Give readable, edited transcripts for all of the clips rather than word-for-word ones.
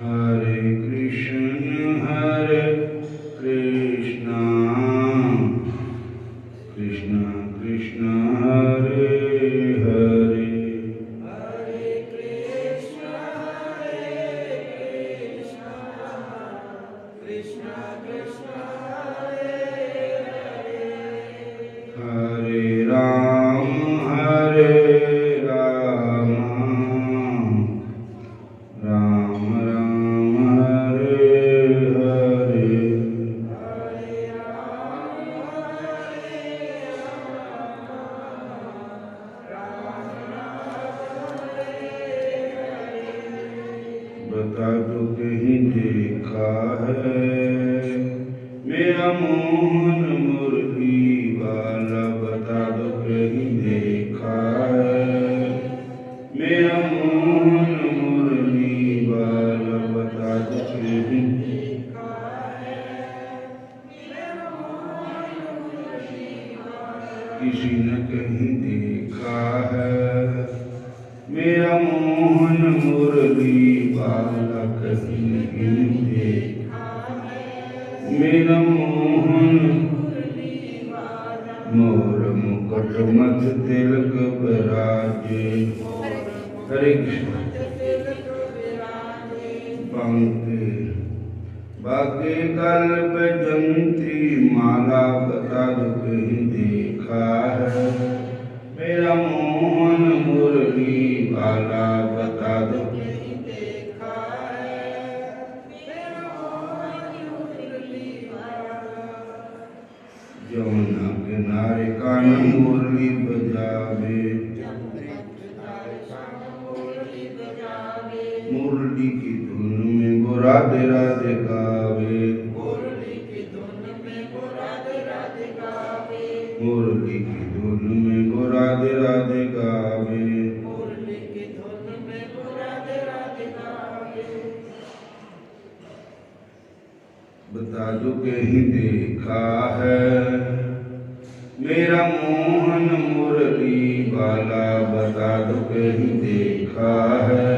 हरे कृष्ण कृष्ण कृष्ण हरे हरे। हरे राम राम राम हरे हरे। बता दो कहीं देखा है मेरा मोहन मुरली वाला। बता दो कहीं देखा है मेरा मोहन मुरली वाला। बता दो कहीं किसी ने कहीं देखा है मेरा मोहन मुरली वाला। कहीं नहीं देखा मेरा मोहन। मोर मुकुट मत तिलक विराजे। हरे कृष्ण। बाके कल्प जंत्री माला। बता दो कहीं देखा है मेरा मोहन मुरली वाला। बता दो कहीं देखा है मेरा मोहन मुरली वाला। यमुना किनारे कान मुरली बजावे। मुरली की धुन में वो राधे राधे गावे। मुरली की धुन में वो राधे राधे गावे। मुरली की धुन में वो राधे राधे गावे। मुरली की धुन में वो राधे राधे गावे। बता दो कहीं देखा है मेरा मोहन मुरली वाला। बता दो कहीं देखा है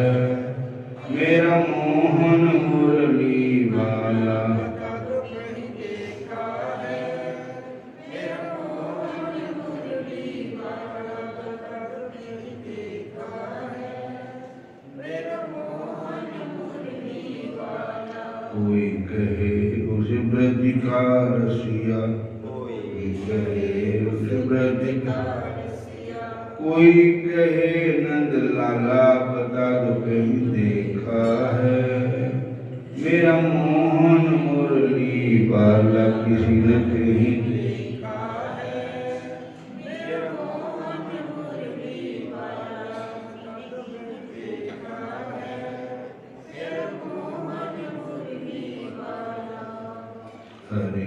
मेरा मोहन मुरली वाला। बता दो कहीं देखा है मेरा मोहन मुरली वाला। बता दो कहीं देखा है मेरा मोहन मुरली वाला। कोई कहे उस ब्रज का रसिया। कोई कहे उस ब्रज का रसिया। कोई कहे नंद लाला। बता दो कहीं देखा है मेरा मोहन मुरली वाला। किसी ने कहीं देखा है मेरा मोहन मुरली वाला। देखा है मेरा मोहन मुरली वाला। हरे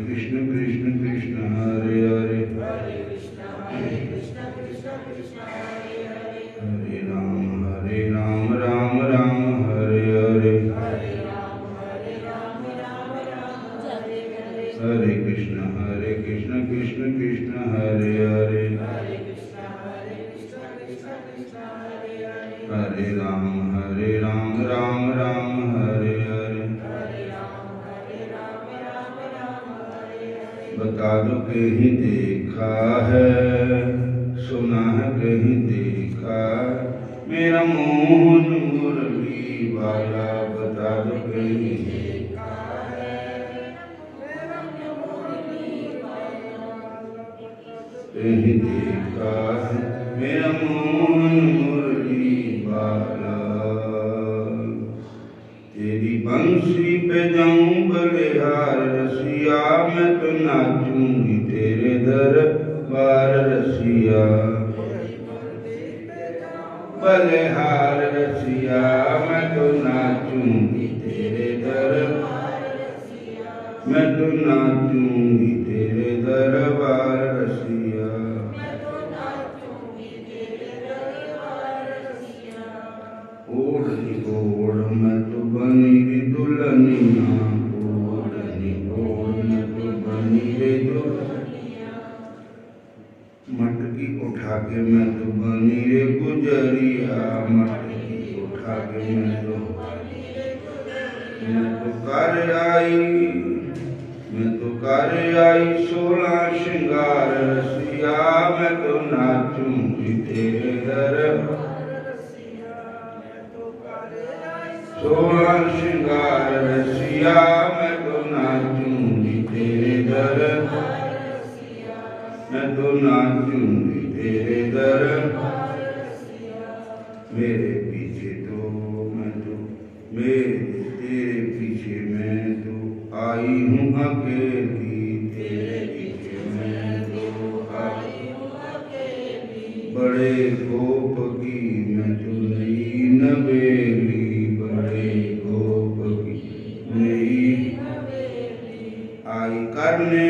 कृष्ण कृष्ण कृष्ण हरे हरे। हरे कृष्ण कृष्ण कृष्ण हरे हरे। हरे राम राम राम हरे हरे। हरे राम राम राम हरे हरे। हरे कृष्ण कृष्ण कृष्ण हरे हरे। हरे कृष्ण कृष्ण कृष्ण हरे हरे। हरे राम राम राम हरे हरे। हरे राम राम राम हरे हरे। बता दो कहीं देखा है सुना है कहीं देखा मेरा मोहन मुरली वाला। बता दो कहीं देखा है मेरा मुरली वाला। कहीं देखा है मेरा मोहन मुरली वाला। तेरी बंसी पे जाऊं बलिहार रसिया। मैं तो नाचूंगी तेरे दरबार रसिया। बलिहार रसिया मैं तो नाचूंगी तेरे दरबार रसिया। मैं तो नाचूंगी तेरे दरबार रसिया। मैं तो नाचूंगी तेरे दरबार रसिया। ओढ़नी ओढ़ मैं तो बनी रे दुल्हनिया। ओढ़नी ओढ़ मैं तो बनी रे दुल्हनिया। मटकी उठा के मैं तो बनी रे गुजरिया। मटकी उठा के मैं तो बनी कर आई, मैं तो कर आई 16 श्रृंगार रसिया, मैं तो नाचूंगी तेरे दरबार रसिया, मैं तो कर आई 16 श्रृंगार रसिया, मैं तो नाचूंगी तेरे दरबार रसिया, मैं तो नाचूंगी तेरे दरबार रसिया। मेरे पीछे तो मैं तो मेरे तेरे पीछे मैं तो आई हूँ अकेली, तेरे पीछे मैं तो आई हूँ अकेली। बड़े गोप की मैं तो नई नवेली, बड़े गोप की नई नवेली। आई करने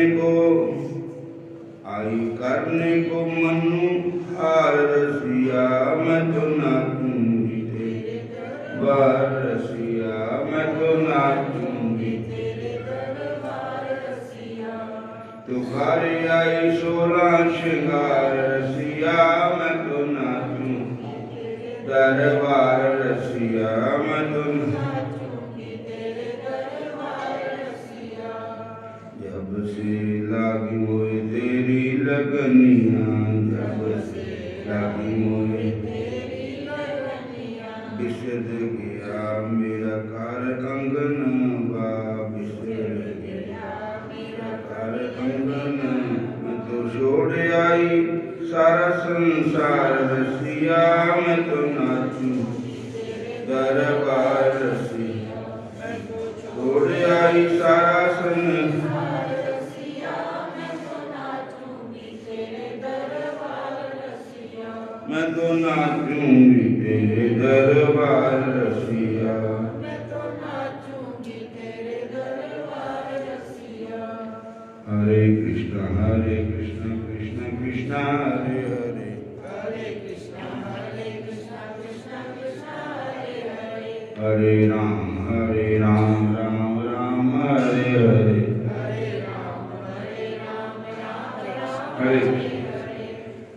को मनु हार रसिया, मैं तो नाचूंगी तेरे दरबार रसिया, मैं तो नाचूंगी तेरे दरबार रसिया। तू घर आई 16 श्रृंगार रसिया, मैं तो नाचूंगी तेरे दरबार रसिया, मैं तो नाचूंगी तेरे दरबार रसिया। जब से लागी मोए तेरी लगनिया, जब से लागी मोए तेरी लगनिया, बिसर गया मेरा घर अंगनवा, बिसर गया मेरा घर अंगन। मैं तो छोड़ आई सारा संसार रसिया, मैं तो नाचूंगी तेरे दरबार रसिया, मैं तो छोड़ आई सारा संसार रसिया, मैं तो नाचूंगी तेरे दरबार रसिया, मैं तो नाचूंगी तेरे दरबार रसिया, मैं तो नाचूंगी तेरे दरबार रसिया। हरे कृष्ण कृष्ण कृष्ण हरे हरे, हरे कृष्ण कृष्ण कृष्ण हरे हरे, हरे राम राम राम हरे हरे, हरे राम हरे हरे।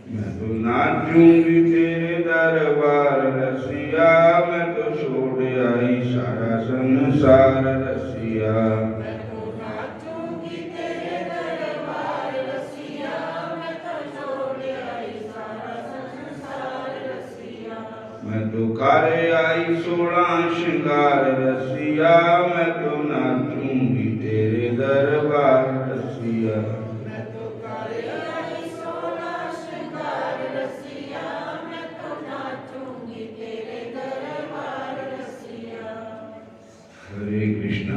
मैं तो नाचूंगी तेरे दरबार रसिया, मैं तो छोड़ आई सारा संसार रसिया, मैं तो नाचूंगी तेरे दरबार रसिया, मैं तो छोड़ आई सारा संसार रसिया। मैं तो कर आई 16 श्रृंगार रसिया, मैं तो नाचूंगी तेरे दरबार रसिया, मैं तो कर आई 16 श्रृंगार रसिया, मैं तो नाचूंगी तेरे दरबार रसिया। हरे कृष्ण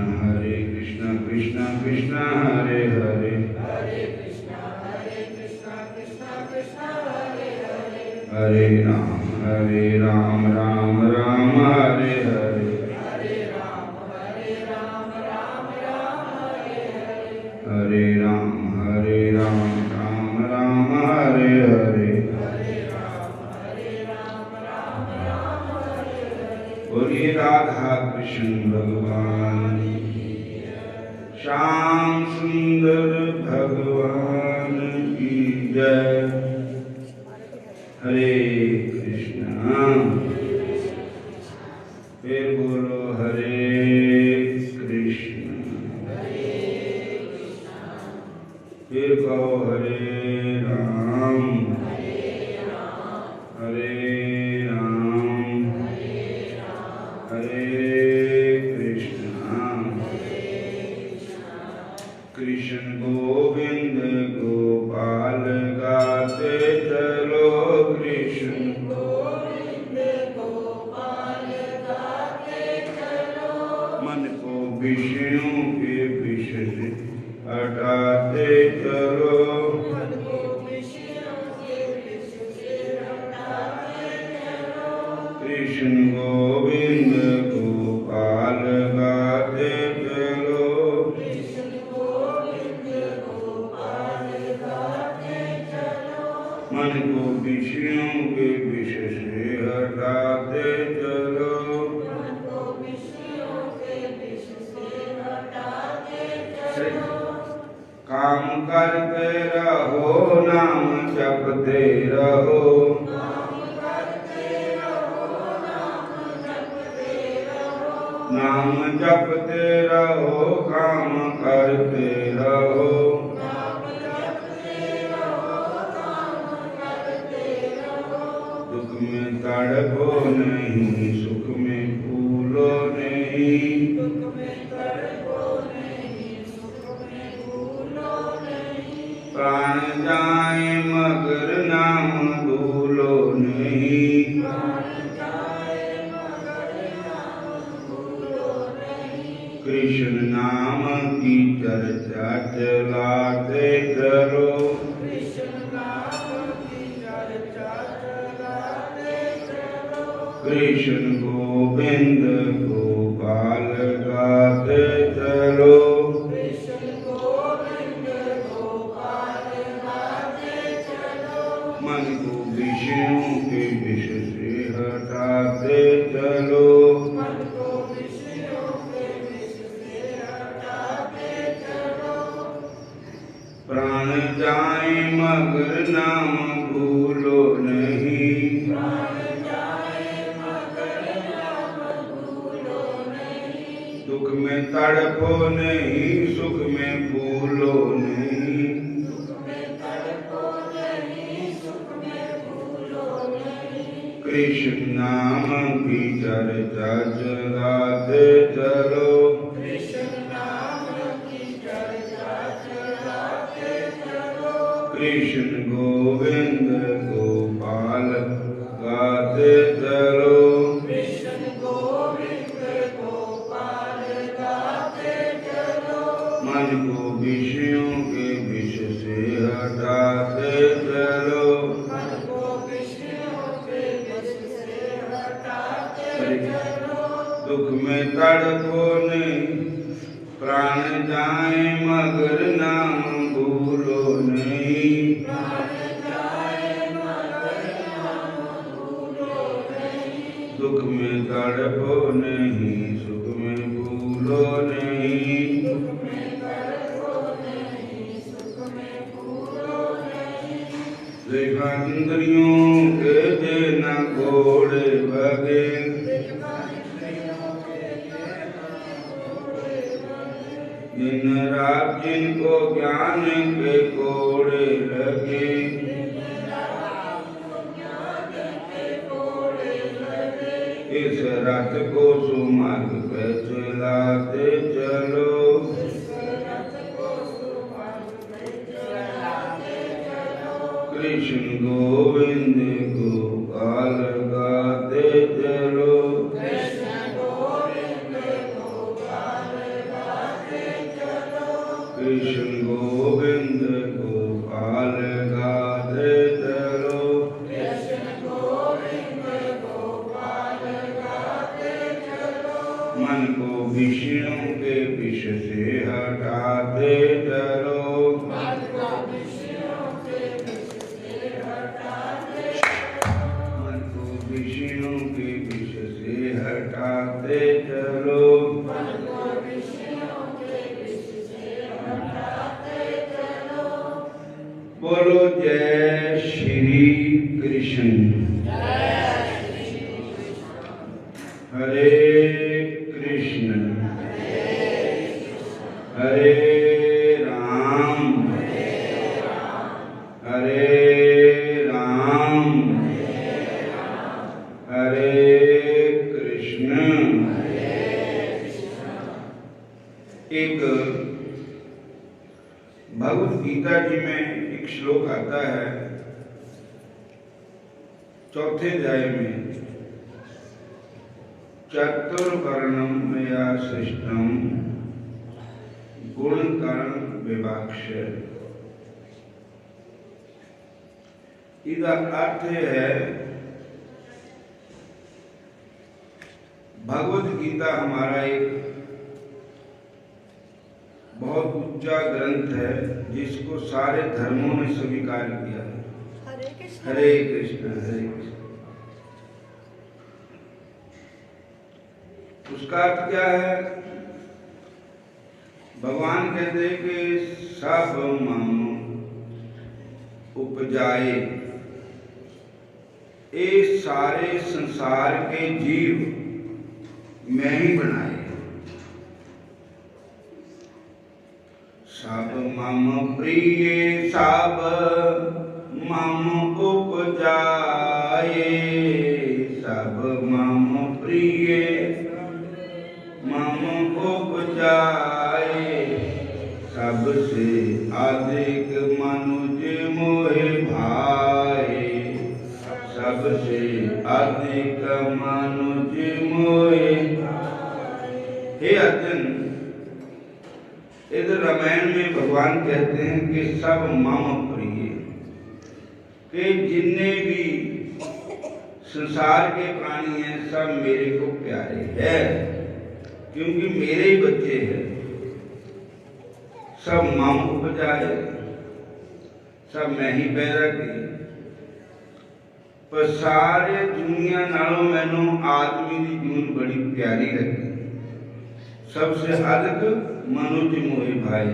कृष्ण कृष्ण हरे हरे, हरे कृष्ण कृष्ण कृष्ण हरे हरे, हरे राम राम राम हरे हरे, हरे राम राम हरे हरे, हरे राम राम हरे हरे, हरे राम राम हरे हरे। बोलिए राधा कृष्ण भगवान की, श्याम सुंदर भगवान की जय। हरे कृष्णा, फिर बोलो हरे कृष्ण, फिर कहो हरे राम, हरे राम, हरे कृष्णा, कृष्ण गोविंद गोपाल गाते चलो, कृष्ण गोविंद गोपाल गाते चलो, मन को विषयों के विषय से हटाते चलो, मन को विषयों के विषय से हटाते चलो, कृष्ण गोविंद गोपाल गाते चलो, कृष्ण गोविंद गोपाल गाते चलो, मन को विषयों के विषय से हटाते चलो, मन को विषयों के विषय से हटाते चलो, काम करते रहो नाम जपते रहो, काम करते रहो नाम जपते रहो, नाम जपते रहो काम करते रहो दुख में तड़पो नहीं सुख में भूलो नहीं प्राण जाए मगर नाम भूलो नहीं कृष्ण नाम की चर्चा चलाते चलो कृष्ण गोविंद गोपाल गाते चलो मन को विषयों के विष से हटाते चलो प्राण जाए मगर नाम भूलो नहीं दुख में तड़पो नहीं सुख में भूलो नहीं कृष्ण नाम की चर्चा चलाते चलो कृष्ण गोविंद गोपाल गाते चलो मन को विषयों के विष से हटाते चलो दुख में तड़पो नहीं प्राण जाए मगर नाम भूलो नहीं दुख में तड़पो नहीं सुख में भूलो नहीं देखा इंद्रियों के देना घोड़े भगे दिन रात जिनको ज्ञान के कोड़े लगे इस रथ को सुमार्ग पे चलाते चलो कृष्ण गोविंद गोपाल गाते चलो कृष्ण गोविंद गोपाल गाते चलो मन को विषयों के विष से हटाते चलो मन को विषयों के विष से हटाते चलो बोलो जय श्री कृष्ण हरे कृष्ण हरे राम हरे राम हरे कृष्ण एक भगवद गीता जी में एक श्लोक आता है चौथे अध्याय में चतुर्वर्णम मया सृष्टम गुण कर्म विभाक्ष इसका अर्थ है भगवद गीता हमारा एक बहुत ऊंचा ग्रंथ है जिसको सारे धर्मों ने स्वीकार किया है। हरे कृष्ण हरे कृष्ण हरे कृष्ण। उसका अर्थ क्या है? भगवान कहते हैं कि सब मानो उपजाए, ये सारे संसार के जीव मैं ही बनाए। सब मम प्रिय सब मम उपजाए, सब मम प्रिय मम उपजाए, सबसे अधिक मनुज मोहे भाए, सबसे अधिक मनुज मोहे। हे अर्जुन, इधर रामायण में भगवान कहते हैं कि सब मम प्रिय, कि जितने भी संसार के प्राणी हैं सब मेरे को प्यारे हैं, क्योंकि मेरे ही बच्चे हैं। सब मम उपजाए, सब मैं ही पैदा किए, पर सारे दुनिया नालों मैनू आदमी की जून बड़ी प्यारी लगी। सबसे अधिक मनुज मोहे भाई,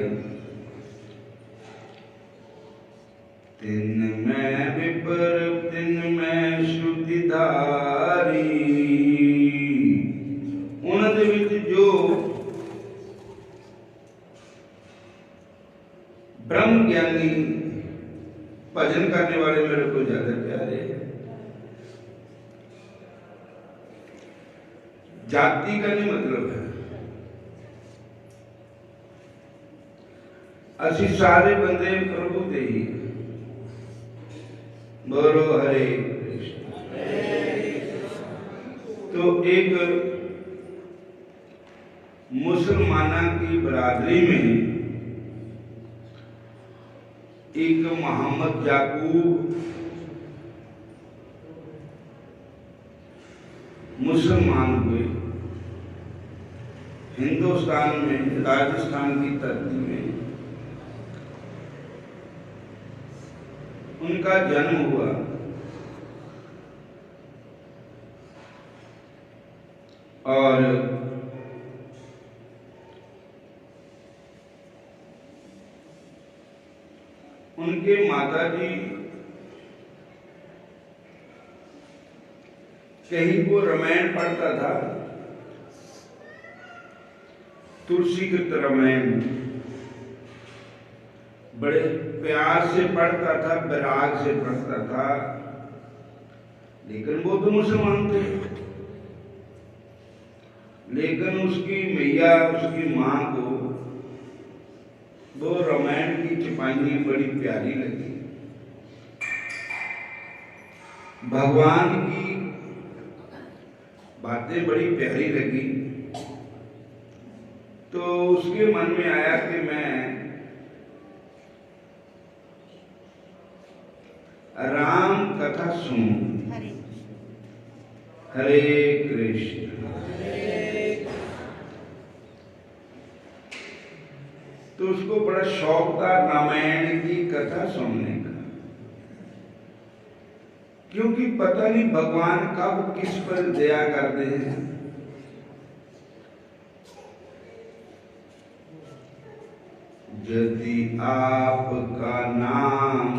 तिन मैं विपर तिन मैं श्रुतिधारी। उन्होंने विच जो ब्रह्म ज्ञानी भजन करने वाले मेरे को ज्यादा प्यारे। जाति का नहीं मतलब है, असी सारे बंदे प्रभु दे ही। बोलो हरे कृष्ण। तो एक मुसलमाना की बरादरी में एक मोहम्मद याकूब मुसलमान हुए। हिंदुस्तान में राजस्थान की धरती में उनका जन्म हुआ। और उनके माताजी कहीं को रामायण पढ़ता था, तुलसी कृत रामायण बड़े प्यार से पढ़ता था, विराग से पढ़ता था, लेकिन वो तो मुसलमान थे। लेकिन उसकी मैया, उसकी मां को वो रामायण की चपाइयां बड़ी प्यारी लगी, भगवान की बातें बड़ी प्यारी लगी। तो उसके मन में आया कि मैं राम कथा सुनूं। हरे कृष्ण। तो उसको बड़ा शौक था रामायण की कथा सुनने का, क्योंकि पता नहीं भगवान कब किस पर दया करते हैं। यदि आपका नाम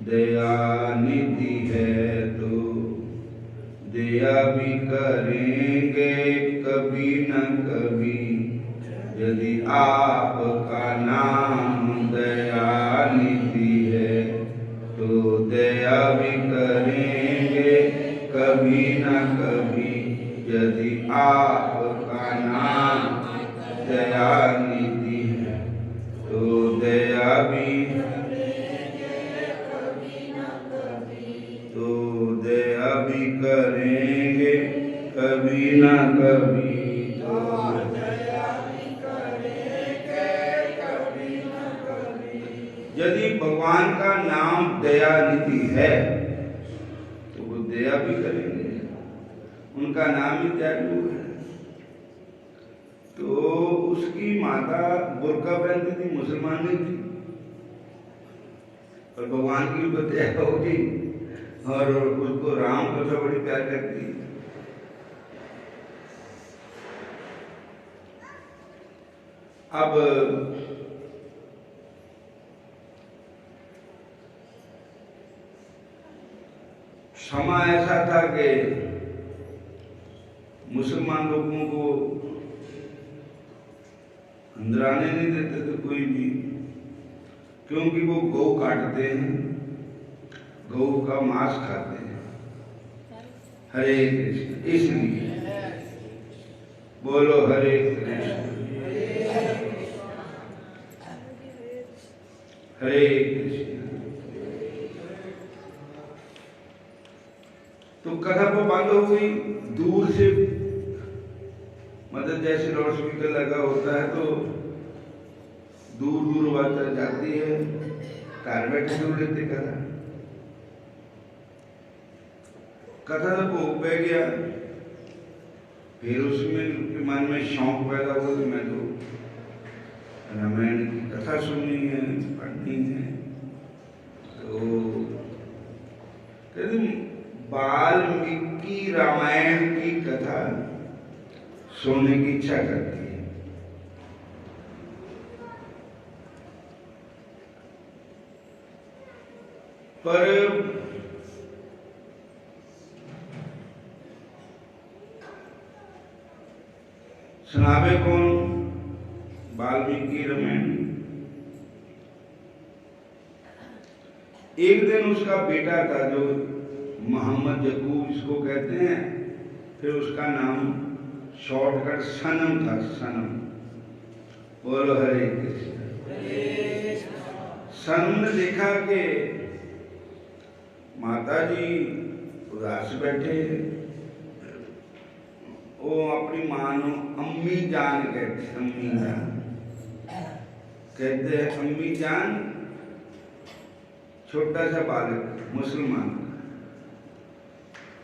दया निधि है तो दया भी करेंगे कभी न कभी। यदि आपका नाम दया निधि है तो दया भी करेंगे कभी न कभी। यदि आपका नाम दया निधि है तो दया भी करेंगे कभी न कभी। यदि भगवान का नाम दया निधि है तो वो दया भी करेंगे, उनका नाम ही दयालु है। तो उसकी माता बुर्का पहनती थी, मुसलमान नहीं थी, और भगवान की भी दया होगी और उसको राम कथा बड़ी प्यार करती। अब समय ऐसा था कि मुसलमान लोगों को अंदर आने नहीं देते थे कोई भी, क्योंकि वो गौ काटते हैं, गौ का मांस खाते हैं। हरे कृष्ण, इसलिए बोलो हरे कृष्ण, हरे कृष्ण। तो कथा को बंद हो गई। दूर से मतलब जैसे लाउड स्पीकर लगा होता है तो दूर दूर बात जाती है, घर बैठे सुन लेते कथा। कथा तो भोग पै गया, फिर उसमें मन में शौक पैदा हुआ कि मैं तो रामायण की कथा सुननी है, पढ़नी है। तो कहते वाल्मीकि रामायण की कथा सुनने की इच्छा करती है। पर सुनावे कौन? वाल्मीकि रामायण। एक दिन उसका बेटा था जो मोहम्मद यकूब इसको कहते हैं, फिर उसका नाम शॉर्टकट सनम था, सनम। बोलो हरे कृष्ण। सनम ने देखा कि माता जी उदास बैठे, वो अपनी मां को अम्मी जान कहते, अम्मी जान कहते हैं। अम्मी जान छोटा सा बालक मुसलमान,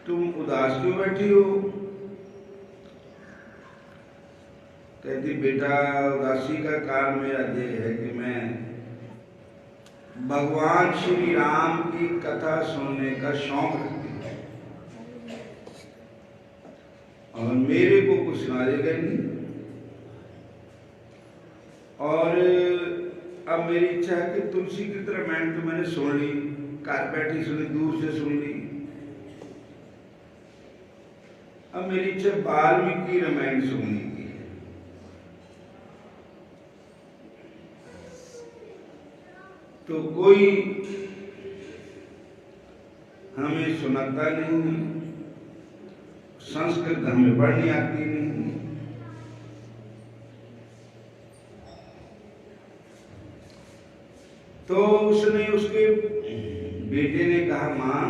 तुम उदास क्यों बैठी हो? कहती बेटा उदासी का कारण मेरा ये है कि मैं भगवान श्री राम की कथा सुनने का शौक रखती हूँ और मेरे को कुछ सुनाएगा नहीं। और अब मेरी इच्छा है कि तुलसी की तरह रामायण तो मैंने सुन ली, घर बैठी सुनी, दूर से सुन ली। अब मेरी इच्छा वाल्मीकि रामायण सुनने की है। तो कोई हमें सुनाता नहीं, संस्कृत हमें पढ़नी आती नहीं। तो उसने, उसके बेटे ने कहा मां,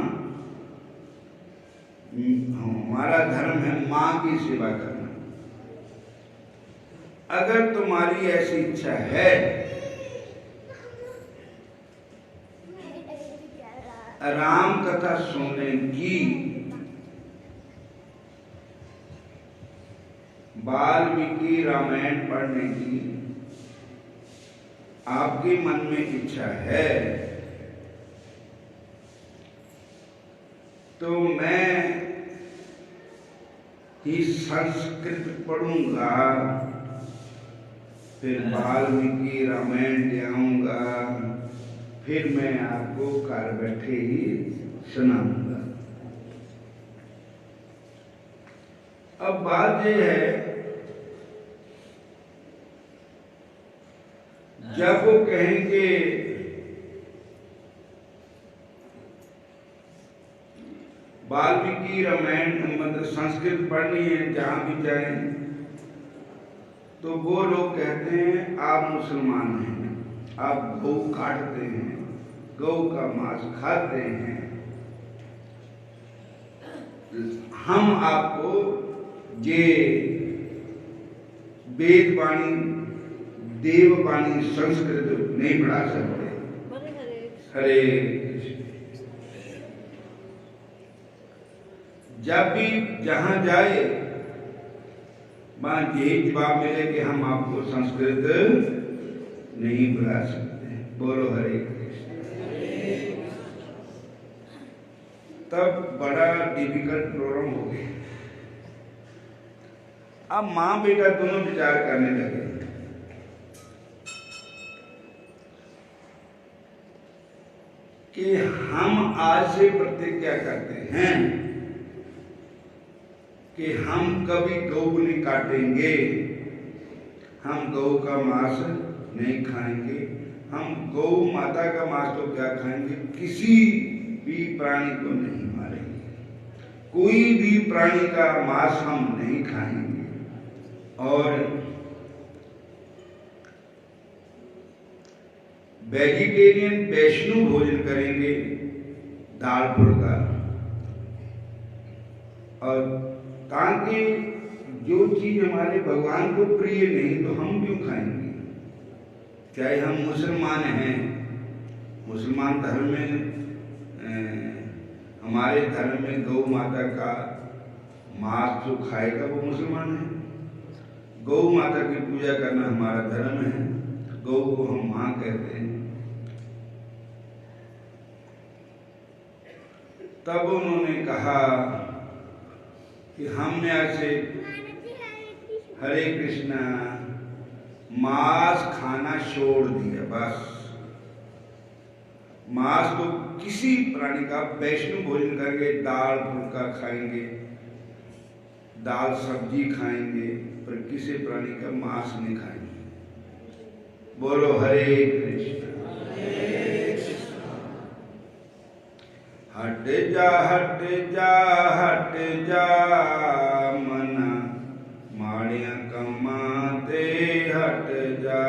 हमारा धर्म है मां की सेवा करना। अगर तुम्हारी ऐसी इच्छा है, राम कथा सुनने की, वाल्मीकि रामायण पढ़ने की आपके मन में इच्छा है, तो मैं ही संस्कृत पढ़ूंगा, फिर वाल्मीकि रामायण ले आऊंगा, फिर मैं आपको घर बैठे ही सुनाऊंगा। अब बात यह है, जब वो कहेंगे वाल्मीकि रामायण मतलब संस्कृत पढ़नी है जहां भी जाए, तो वो लोग कहते हैं आप मुसलमान हैं, आप गौ काटते हैं, गौ का मांस खाते हैं, हम आपको ये वेद वाणी देव वाणी संस्कृत नहीं पढ़ा सकते। हरे कृष्ण। जब भी जहां जाए वहां यही जवाब मिले कि हम आपको संस्कृत नहीं पढ़ा सकते। बोलो हरे कृष्ण। तब बड़ा डिफिकल्ट प्रॉब्लम हो गया। अब मां बेटा दोनों विचार करने लगे कि हम आज से प्रतिज्ञा करते हैं कि हम कभी गऊ नहीं काटेंगे, हम गऊ का मांस नहीं खाएंगे, हम गौ माता का मांस तो क्या खाएंगे, किसी भी प्राणी को नहीं मारेंगे, कोई भी प्राणी का मांस हम नहीं खाएंगे और वेजिटेरियन वैष्णु भोजन करेंगे, दाल फुल्का। और ताकि जो चीज हमारे भगवान को प्रिय नहीं तो हम क्यों खाएंगे। चाहे हम मुसलमान हैं, मुसलमान धर्म में हमारे धर्म में गौ माता का मांस जो खाएगा वो मुसलमान है। गौ माता की पूजा करना हमारा धर्म है, गौ को हम मां कहते हैं। तब उन्होंने कहा कि हमने ऐसे हरे कृष्णा मांस खाना छोड़ दिया, बस मांस तो किसी प्राणी का वैष्णु भोजन करेंगे, दाल फुल्का खाएंगे, दाल सब्जी खाएंगे, पर किसी प्राणी का मांस नहीं खाएंगे। बोलो हरे कृष्ण। हट जा हट जा हट जा मना माड़िया कमाते हट जा।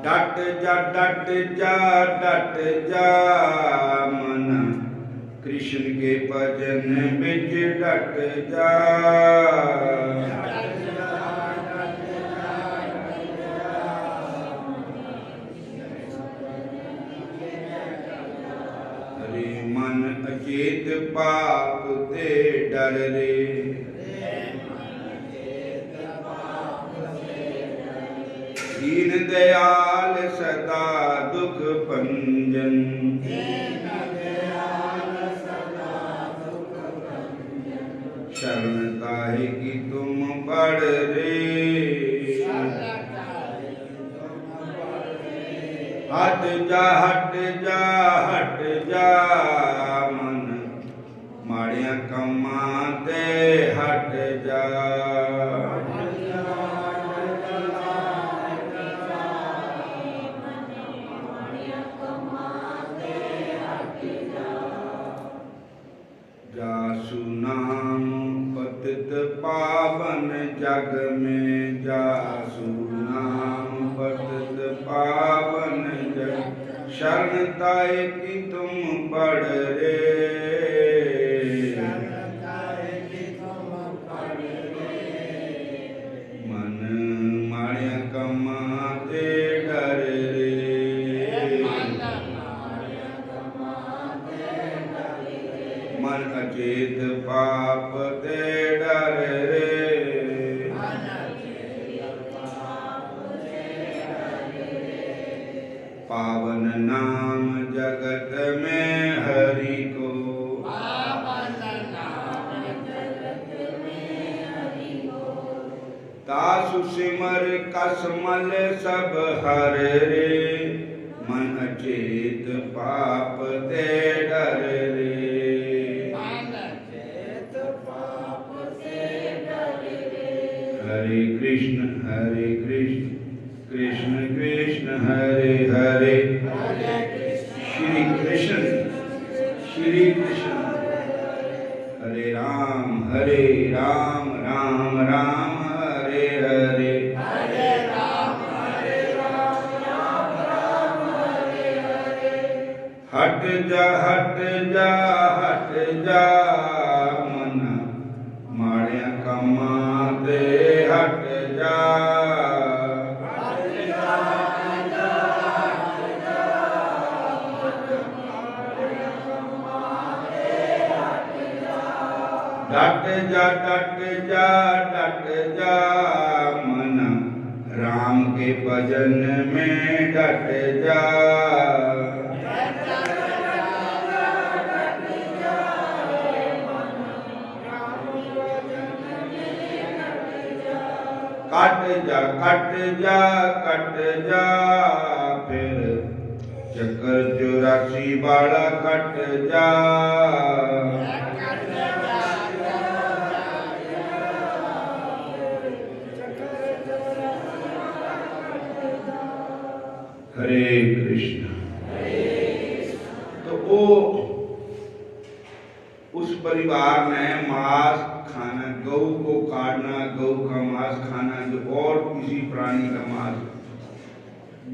डट जा डट जा डट जा मना कृष्ण के भजन बिच डट जा। हरे मन अचेत पाप ते डर रे, दीन दयाल सदा दुख भंजन। शरण काहे की तुम बड़ रे, हट जा हट जा हट जा मन माड़िया कमाते हट जा। जासु नाम पतित पावन जग में, जासु नाम पतित पावन जग। शरण ताए की तुम बड़ रे, मन माया कमाते डर रे, मन अचेत पाप ते डर रे। पावन नाम जगत में हरि को, तासु सिमर कसमल सब हर रे, मन अचेत पाप ते डर रे। हरे कृष्ण कृष्ण कृष्ण हरे हरे, श्री कृष्ण हरे राम राम राम हरे हरे। हट जा हट जा हट जा मना माड़िया कमाते हट जा। डट जा डट जा डट जा मना राम के भजन में डट जा। कट जा कट जा फिर चक्कर 84 वाला कट जा। हरे कृष्ण। तो वो उस परिवार ने मांस खाना, गौ को काटना, गौ का मांस खाना, जो और किसी प्राणी का मांस,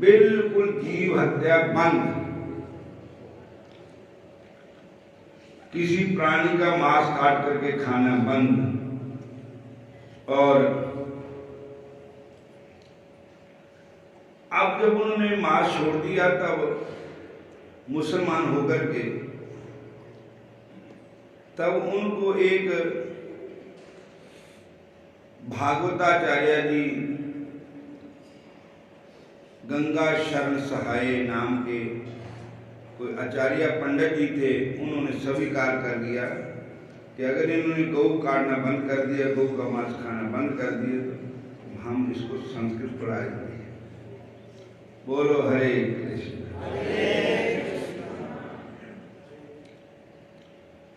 बिल्कुल जीव हत्या बंद। किसी प्राणी का मांस काट करके खाना बंद। और अब जब उन्होंने मांस छोड़ दिया तब मुसलमान होकर के तब उनको एक भागवताचार्य जी, गंगा शरण सहाय नाम के कोई आचार्य पंडित जी थे, उन्होंने स्वीकार कर दिया कि अगर इन्होंने गौ काटना बंद कर दिया, गौ का मांस खाना बंद कर दिया, तो हम इसको संस्कृत पढ़ाएंगे। बोलो हरे कृष्ण।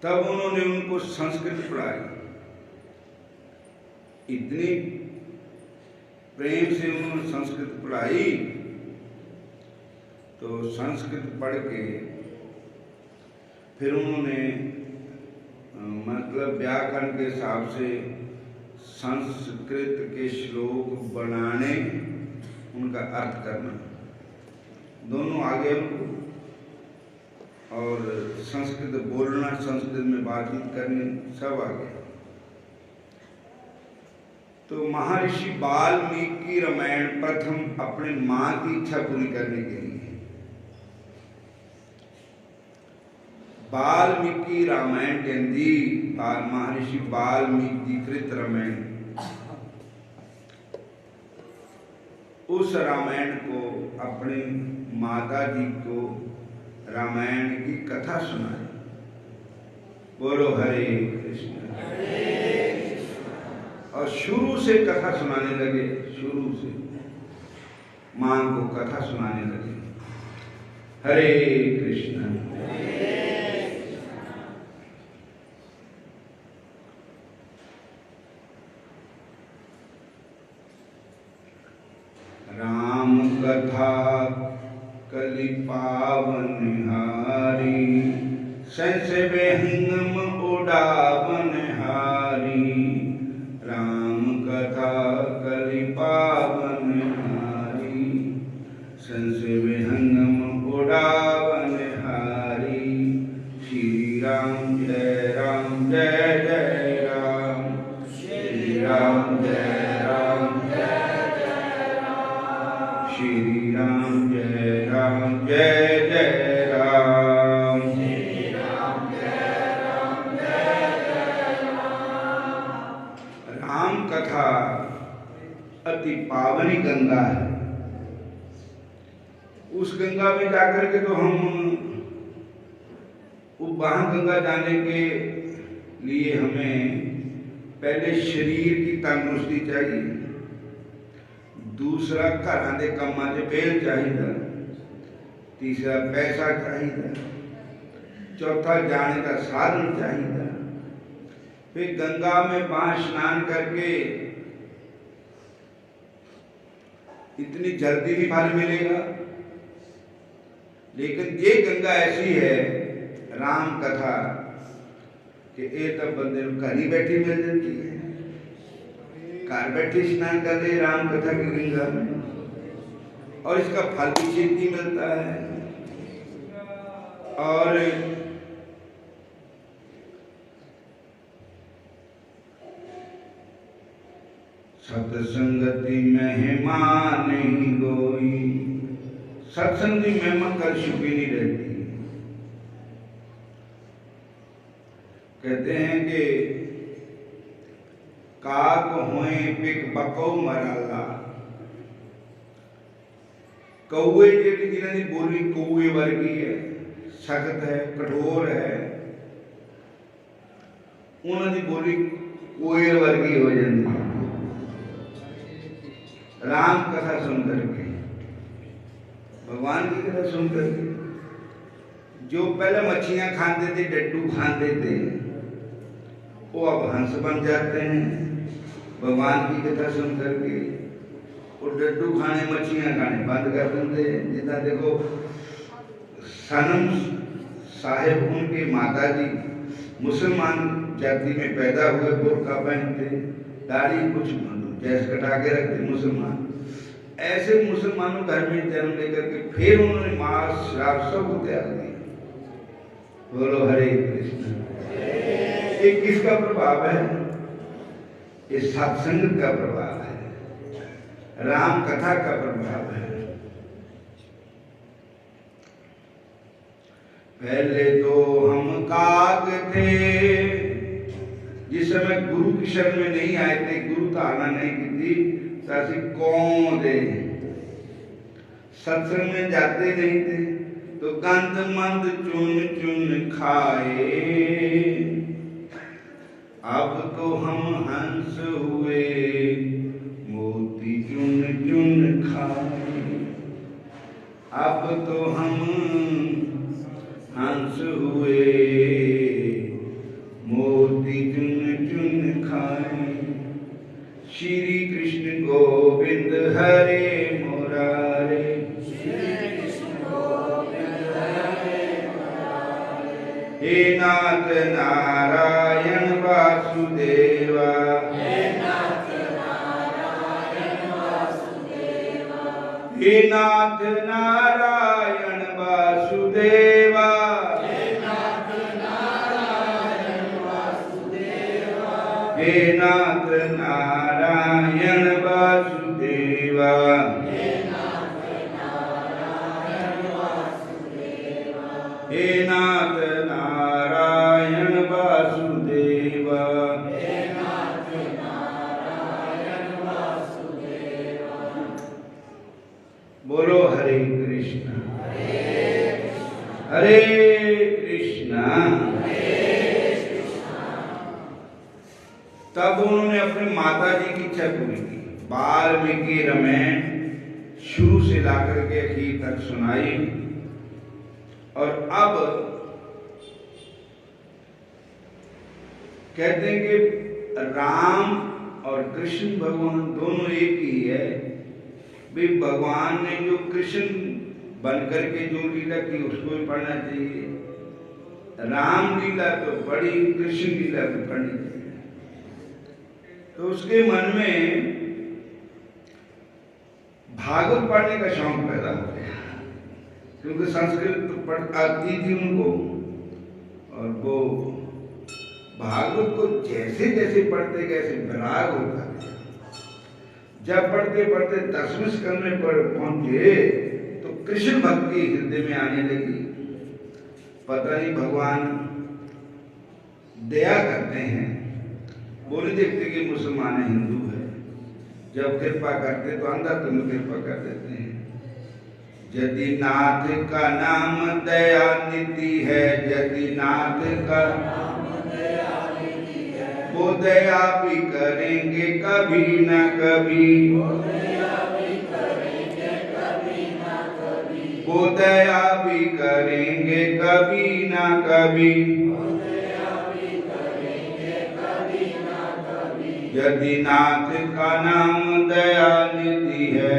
तब उन्होंने उनको संस्कृत पढ़ाई। इतनी प्रेम से उन्होंने संस्कृत पढ़ाई, तो संस्कृत पढ़ के फिर उन्होंने मतलब व्याकरण के हिसाब से संस्कृत के श्लोक बनाने, उनका अर्थ करना, दोनों आ गए उनको। और संस्कृत बोलना, संस्कृत में बातचीत करनी, सब आ गया। तो महर्षि वाल्मीकि रामायण प्रथम अपने मां की इच्छा पूरी करने के लिए वाल्मीकि रामायण के अंदी, महर्षि वाल्मीकि कृत रामायण, उस रामायण को अपनी माता जी को रामायण की कथा सुनाई। बोलो हरे कृष्ण। और शुरू से कथा सुनाने लगे, शुरू से मां को कथा सुनाने लगे। हरे कृष्ण। राम कथा कलि पावन हारी, संस विहंगम उड़ावन हारी। राम कथा कलि पावन हारी, संस विहंगम उड़ावन हारी। श्री राम जय राम जय जय राम, श्री राम जय राम जय जय राम, श्री राम जय राम जय जय राम, श्री राम जय राम जय जय राम। राम कथा अति पावनी गंगा है। उस गंगा में जाकर के तो हम वहां गंगा जाने के लिए हमें पहले शरीर की तंदुरुस्ती चाहिए, दूसरा घरां दे कामां च बेल चाहिए, तीसरा पैसा चाहिए, चौथा जाने का साधन चाहिए। फिर गंगा में वहां स्नान करके इतनी जल्दी भी फल मिलेगा, लेकिन ये गंगा ऐसी है राम कथा कि ये तो बंदे घर ही बैठी मिल जाती है। घर बैठे स्नान कर ले राम कथा की गंगा में, और इसका फल भी छेती मिलता है। और सत्संगति महिमा नहीं कोई, सत्संग की महिमा कल छुपी नहीं रहती। कहते हैं कि काक होए पिक बको मराला, कौए जेडी जिन्हां दी बोली कौए वर्गी है, सख्त है, कठोर है, उन्हां दी बोली कोयल वर्गी हो जाती है। राम कथा सुन करके, भगवान की कथा सुन करके। जो पहले मछलियां खाते थे, डड्डू खाते थे, वो अब हंस बन जाते हैं भगवान की कथा सुन करके। वो डड्डू खाने, मछलियां खाने बंद कर देते हैं। जितना देखो सनम साहेब, उनके माता जी मुसलमान जाति में पैदा हुए, बुर्का पहनते, दाढ़ी कुछ जैसे कटा के रखते मुसलमान। ऐसे मुसलमानों धर्म में जन्म लेकर के फिर उन्होंने मांस शराब सब त्याग दिया। बोलो हरे कृष्ण। ये किसका प्रभाव है? ये सत्संग का प्रभाव है, राम कथा का प्रभाव है। पहले तो हम काग थे, जिस समय गुरु की शरण में नहीं आए थे, गुरु तो आना नहीं की थी, ताकि कौन दे, सत्संग में जाते नहीं थे तो गंद मंद चुन चुन खाए। अब तो हम हंस हुए, मोती चुन चुन खाए। अब तो हम हंस हुए, मोती चुन चुन खाए। श्री कृष्ण गोविंद हरे मुरारे, हे नाथ नारायण वासुदेवा, हे नाथ नारायण वासुदेवा, हे नाथ नारायण वासुदेवा। हे नाथ नारायण वासुदेवा। बोलो हरे कृष्ण, हरे कृष्ण। तब उन्होंने अपनी माता जी की इच्छा पूरी की। वाल्मीकि रामायण शुरू से लाकर के आखिर तक सुनाई। और अब कहते हैं कि राम और कृष्ण भगवान दोनों एक ही है। भी भगवान ने जो कृष्ण बनकर के जो लीला की उसको भी पढ़ना चाहिए। राम लीला तो बड़ी, कृष्ण लीला भी पढ़नी चाहिए। तो उसके मन में भागवत पढ़ने का शौक पैदा हो गया, क्योंकि संस्कृत आती थी उनको। और वो भागवत को जैसे जैसे पढ़ते कैसे विराग होता है। जब पढ़ते पढ़ते 10वें स्कंद में पहुंचे तो कृष्ण भक्ति हृदय में आने लगी। पता नहीं भगवान दया करते हैं, वो नहीं देखते कि मुसलमान है, हिंदू है। जब कृपा करते तो अंधाधुंध कृपा कर देते हैं। यदि नाथ का नाम दया निधि है, यदि नाथ का वो दया भी करेंगे कभी न कभी, वो दया भी करेंगे कभी न कभी। यदि नाथ का नाम दया निधि है,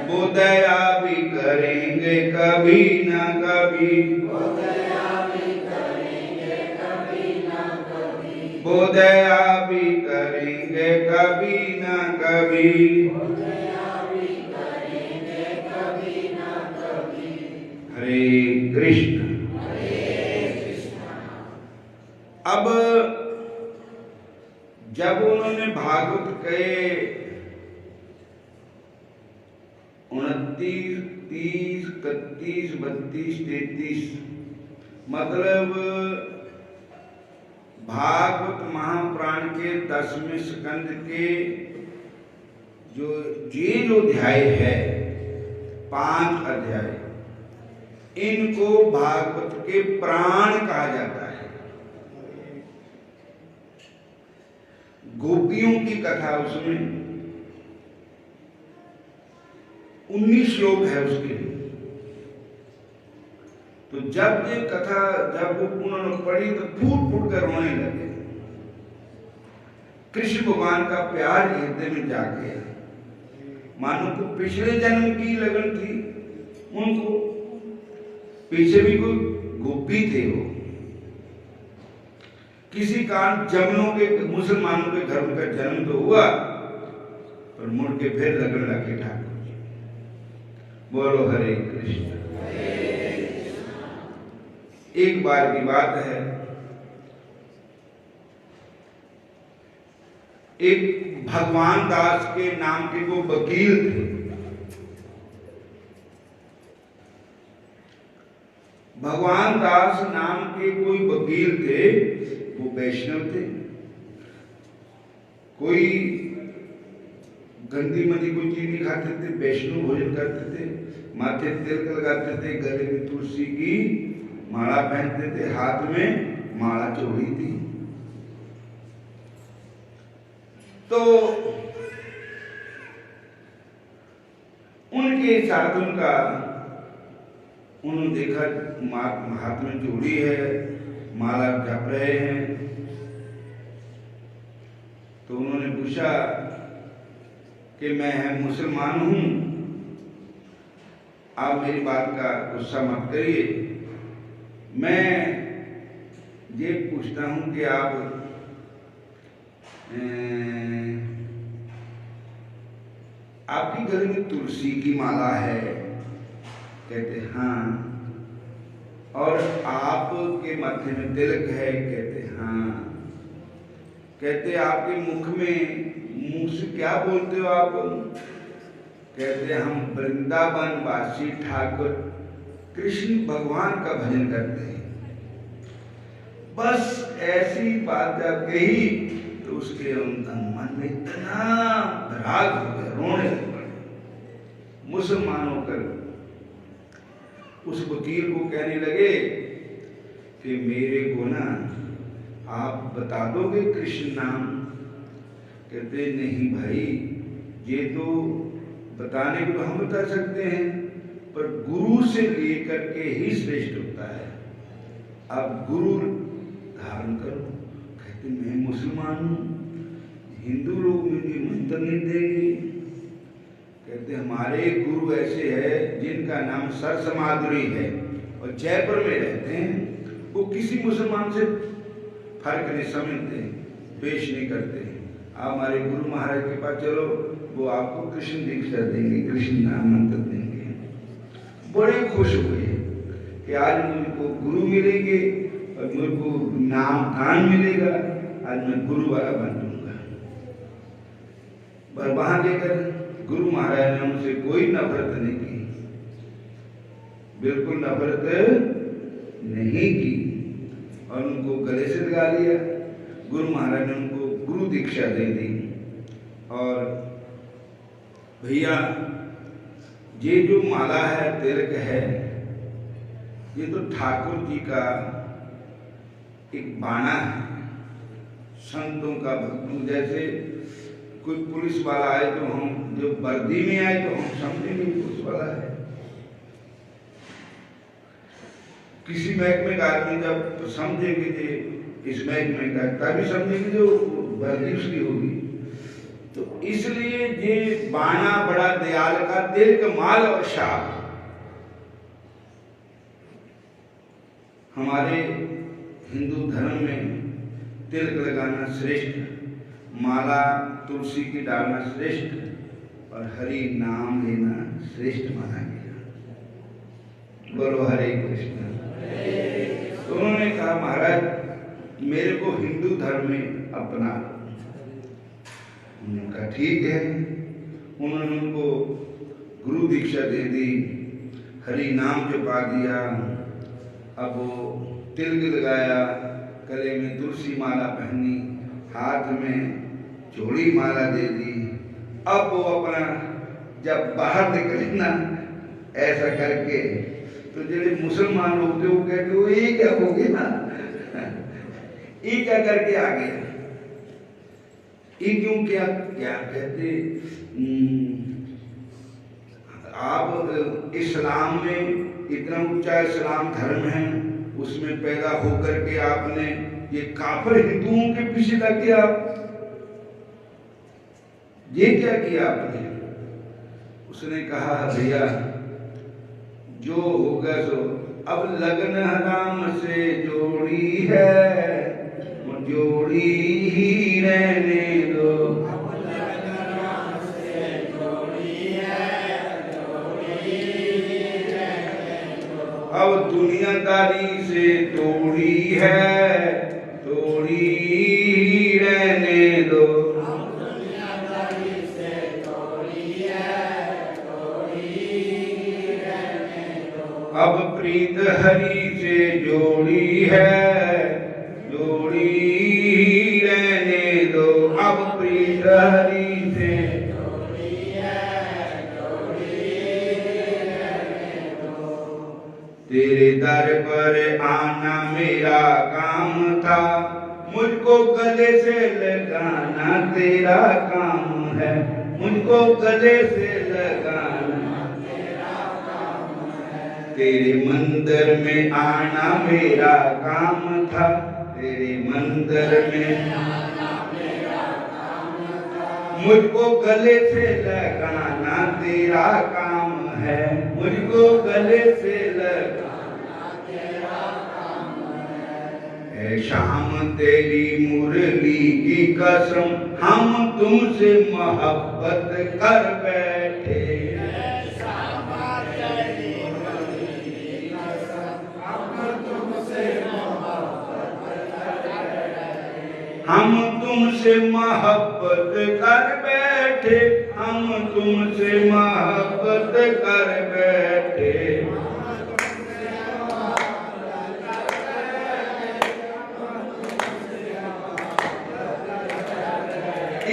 वो दया भी करेंगे कभी न कभी, वो दया भी करेंगे कभी न कभी। हरे कृष्ण। अब जब उन्होंने भागवत के 29, 30, 31, 32, 33 मतलब भागवत महापुराण के 10वें स्कंद के जो अध्याय है, 5 अध्याय, इनको भागवत के प्राण कहा जाता है। गोपियों की कथा उसमें 19 श्लोक है उसके लिए। तो जब ये कथा जब वो उन्होंने पढ़ी तो फूट फूट कर रोने लगे। कृष्ण भगवान का प्यार हृदय में जाग गया। मानो को पिछले जन्म की लगन थी उनको, पीछे भी कोई गोपी थे वो, किसी कारण जमनों के मुसलमानों के धर्म का जन्म तो हुआ, पर मुड़ के फिर लगन लगे ठाकुर जी। बोलो हरे कृष्ण। एक बार की बात है, एक भगवान दास के नाम के वो वकील थे। भगवान दास नाम के कोई वकील थे, वो वैष्णव थे। कोई गंदी मंदी कोई चीज नहीं खाते थे, वैष्णव भोजन करते थे, माथे तिलक लगाते थे, गले में तुलसी की माला पहनते थे, हाथ में माला चोरी थी। तो उनके साथ उन्होंने देखा हाथ में चूड़ी है, माला जप रहे हैं। तो उन्होंने पूछा कि मैं मुसलमान हूं, आप मेरी बात का गुस्सा मत करिए। मैं ये पूछता हूं कि आपकी गले में तुलसी की माला है? कहते हाँ। और आपके माथे में तिलक है? कहते हाँ। कहते आपके मुख में मुंह से क्या बोलते हो आप? कहते हम वृंदावन वासी ठाकुर कृष्ण भगवान का भजन करते हैं। बस ऐसी बात जब कही तो उसके मन में इतना राग हो गया, रोने लगे। मुसलमान होकर उस वकील को कहने लगे कि मेरे को ना आप बता दोगे कृष्ण नाम? कहते नहीं भाई, ये तो बताने को हम बता सकते हैं, पर गुरु से लेकर के ही श्रेष्ठ होता है। आप गुरु धारण करो। कहते मैं मुसलमान हूं, हिंदू लोग मुझे मंत्र नहीं देंगे। कहते हमारे गुरु ऐसे है जिनका नाम सरसमाधुरी है और जयपुर में रहते हैं। वो किसी मुसलमान से फर्क नहीं समझते, पेश नहीं करते। आप हमारे गुरु महाराज के पास चलो, वो आपको कृष्ण दीक्षा देंगे, कृष्ण नाम मंत्र देंगे। बड़े खुश हुए कि आज मुझको गुरु मिलेंगे और मुझको नाम कान मिलेगा, आज मैं गुरु वाला बन दूंगा। पर वहां लेकर गुरु महाराज ने उनसे कोई नफरत नहीं की, बिल्कुल नफरत नहीं की, और उनको गले से लगा लिया। गुरु महाराज ने उनको गुरु दीक्षा दे दी। और भैया ये जो माला है, तिलक है, ये तो ठाकुर जी का एक बाणा है, संतों का, भक्तों। जैसे कोई पुलिस वाला आए तो हम, जो वर्दी में आए तो हम समझेंगे पुलिस वाला है। किसी महकमे का आदमी जब समझेंगे कि इस महकमे का, तभी समझेंगे जो वर्दी उसकी होगी। तो इसलिए ये बाणा बड़ा दयाल का, तिलक, माल और शाप हमारे हिंदू धर्म में तिलक लगाना श्रेष्ठ, माला तुलसी की डालना श्रेष्ठ, और हरि नाम लेना श्रेष्ठ माना गया। बोलो हरे कृष्ण। तो उन्होंने कहा महाराज मेरे को हिंदू धर्म में अपना लो। उन्होंने कहा ठीक है। उन्होंने उनको गुरु दीक्षा दे दी, हरि नाम जपा दिया। अब वो तिलक लगाया, गले में तुलसी माला पहनी, हाथ में चोड़ी माला दे दी। अब वो अपना जब बाहर निकले ना ऐसा करके, तो जो मुसलमान लोग थे वो कहते वो ये क्या हो गया, ये क्या करके आ गया। ये क्यों क्या क्या कहते, आप इस्लाम में इतना ऊंचा इस्लाम धर्म है, उसमें पैदा होकर के आपने ये काफिर हिंदुओं के पीछे लग गया, ये क्या किया आपने? उसने कहा भैया जो होगा सो, अब लगन हराम से जोड़ी है, जोड़ी ही रहने दो। अब दुनियादारी से तोड़ी है, तोड़ी ही रहने दो। अब प्रीत हरि से जोड़ी है, जोड़ी ही रहने दो। अब प्रीत हरि से जोड़ी है, जोड़ी ही रहने दो। तेरे दर पर आना मेरा काम था, मुझको गले से लगाना तेरा काम है, मुझको गले से लगाना तेरे मंदिर में आना मेरा काम था, तेरे मंदिर में आना मेरा काम था। मुझको गले से लगाना तेरा काम है, मुझको गले से लगाना तेरा काम है। ऐ शाम तेरी मुरली की कसम, हम तुमसे मोहब्बत कर बैठे। हम तुमसे मोहब्बत कर बैठे, हम तुमसे मोहब्बत कर बैठे।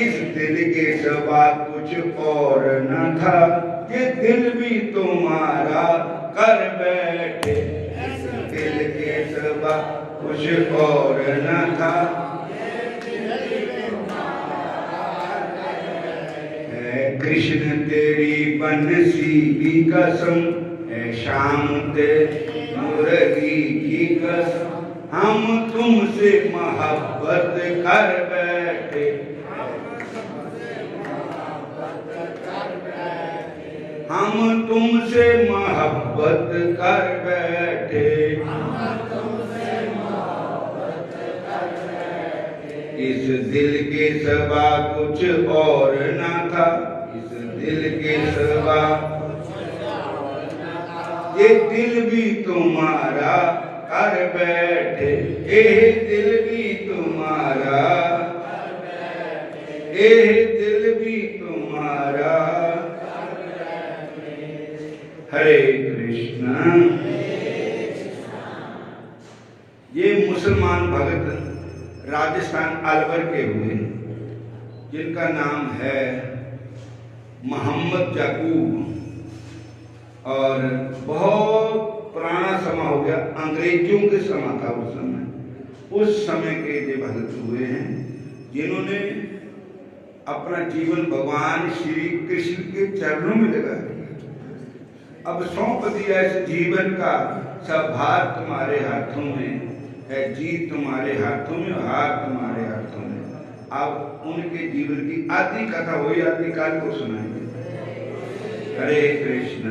इस दिल के सिवा कुछ और न था, ये दिल भी तुम्हारा कर बैठे। इस दिल के सिवा कुछ और न था, कृष्ण तेरी बंसी की कसम, है शाम तेरी मुरली की कसम, हम तुमसे मोहब्बत कर बैठे। हम तुमसे मोहब्बत कर बैठे। इस दिल के सिवा कुछ और न था, इस दिल के सिवा ये दिल भी तुम्हारा कर बैठे। ये दिल भी तुम्हारा, ये दिल भी तुम्हारा। हरे कृष्णा। ये मुसलमान भगत राजस्थान अलवर के हुए, जिनका नाम है मोहम्मद याकूब, और बहुत पुराना समय हो गया, अंग्रेजों के समय था उस समय। उस समय के ये भगत हुए हैं जिन्होंने अपना जीवन भगवान श्री कृष्ण के चरणों में लगा दिया। अब सौंप दिया इस जीवन का सब भार तुम्हारे हाथों में है, जीत तुम्हारे हाथों में, हार तुम्हारे हाथों में। अब उनके जीवन की आदि कथा हुई, आदि काल को सुनाएंगे। हरे कृष्ण।